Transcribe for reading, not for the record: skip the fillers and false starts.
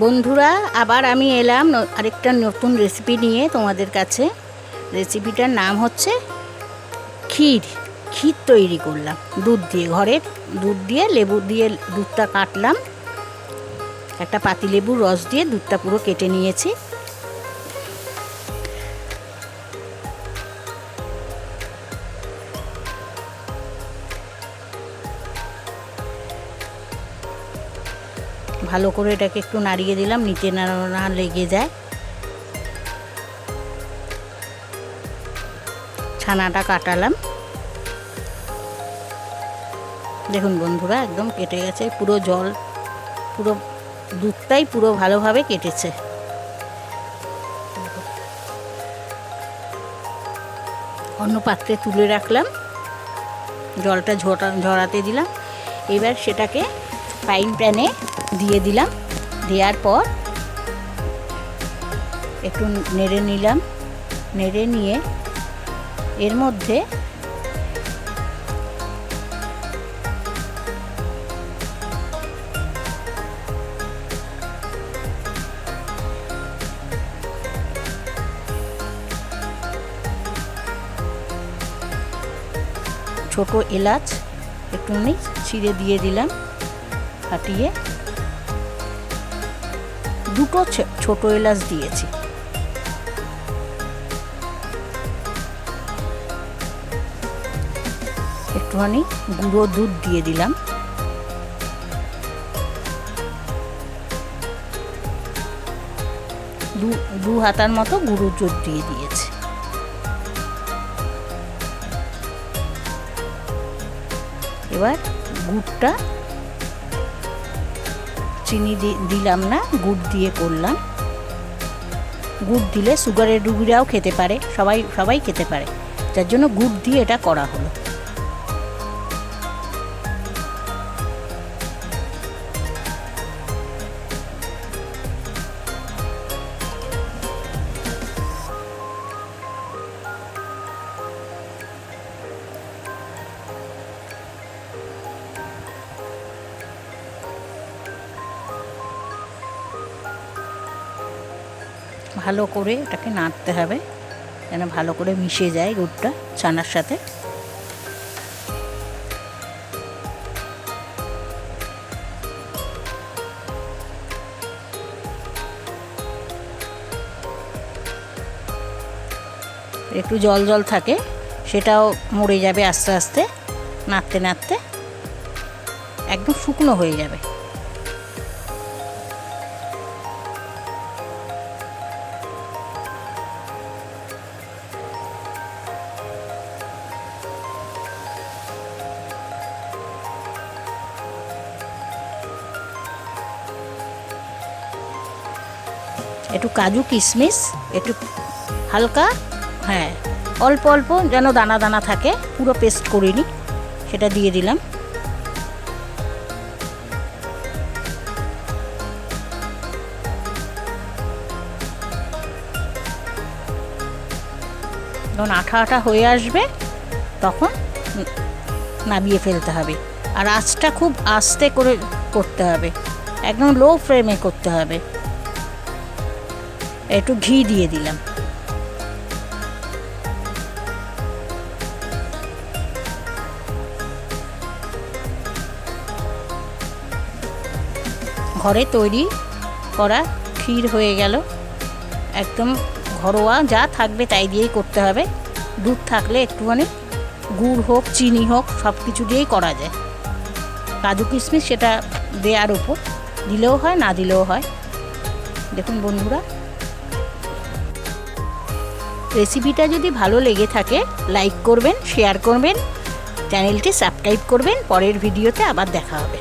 বন্ধুরা, আবার আমি এলাম আরেকটা নতুন রেসিপি নিয়ে তোমাদের কাছে। রেসিপিটার নাম হচ্ছে ক্ষীর। ক্ষীর তৈরি করলাম দুধ দিয়ে, ঘরের দুধ দিয়ে, লেবু দিয়ে দুধটা কাটলাম, একটা পাতিলেবুর রস দিয়ে দুধটা পুরো কেটে নিয়েছি। ভালো করে এটাকে একটু নাড়িয়ে দিলাম, নিচে না লেগে যায়। ছানাটা কাটালাম, দেখুন বন্ধুরা একদম কেটে গেছে, পুরো জল, পুরো দুধটাই পুরো ভালোভাবে কেটেছে। অন্য পাত্রে তুলে রাখলাম, জলটা ঝরাতে দিলাম। এবার সেটাকে ফ্রাইং প্যানে দিয়ে দিলাম। দেওয়ার পর একটু নেড়ে নিলাম। নেড়ে নিয়ে এর মধ্যে ছোট এলাচ একটুখানি ছিঁড়ে দিয়ে দিলাম, ফাটিয়ে। দুটো ছোট এলাচ দিয়েছি। একটুখানি গুঁড়ো দুধ দিয়ে দিলাম। দু হাতার মতো গুঁড়ো দুধ দিয়ে দিয়েছি। এবার গুড়টা, চিনি দিলাম না, গুড় দিয়ে করলাম। গুড় দিলে সুগারের রুগীরাও খেতে পারে, সবাই খেতে পারে, যার জন্য গুড় দিয়ে এটা করা হলো। ভালো করে এটাকে নাড়তে হবে যেন ভালো করে মিশে যায় দুধটা ছানার সাথে। একটু জল জল থাকে, সেটাও মরে যাবে আস্তে আস্তে, নাড়তে নাড়তে একদম শুকনো হয়ে যাবে। একটু কাজু কিশমিশ, একটু হালকা, হ্যাঁ অল্প অল্প যেন দানা দানা থাকে, পুরো পেস্ট করিনি, সেটা দিয়ে দিলাম। যখন আঠা আঠা হয়ে আসবে তখন নামিয়ে ফেলতে হবে। আর আঁচটা খুব আস্তে করে করতে হবে, একদম লো ফ্লেমে করতে হবে। একটু ঘি দিয়ে দিলাম। ঘরে তৈরি করা ক্ষীর হয়ে গেল। একদম ঘরোয়া, যা থাকবে তাই দিয়েই করতে হবে। দুধ থাকলে একটুখানি গুড় হোক, চিনি হোক, সব কিছু দিয়েই করা যায়। কাজু কিশমিশ সেটা দেওয়ার উপর, দিলেও হয়, না দিলেও হয়। দেখুন বন্ধুরা, রেসিপিটা যদি ভালো লেগে থাকে লাইক করবেন, শেয়ার করবেন, চ্যানেলটি সাবস্ক্রাইব করবেন। পরের ভিডিওতে আবার দেখা হবে।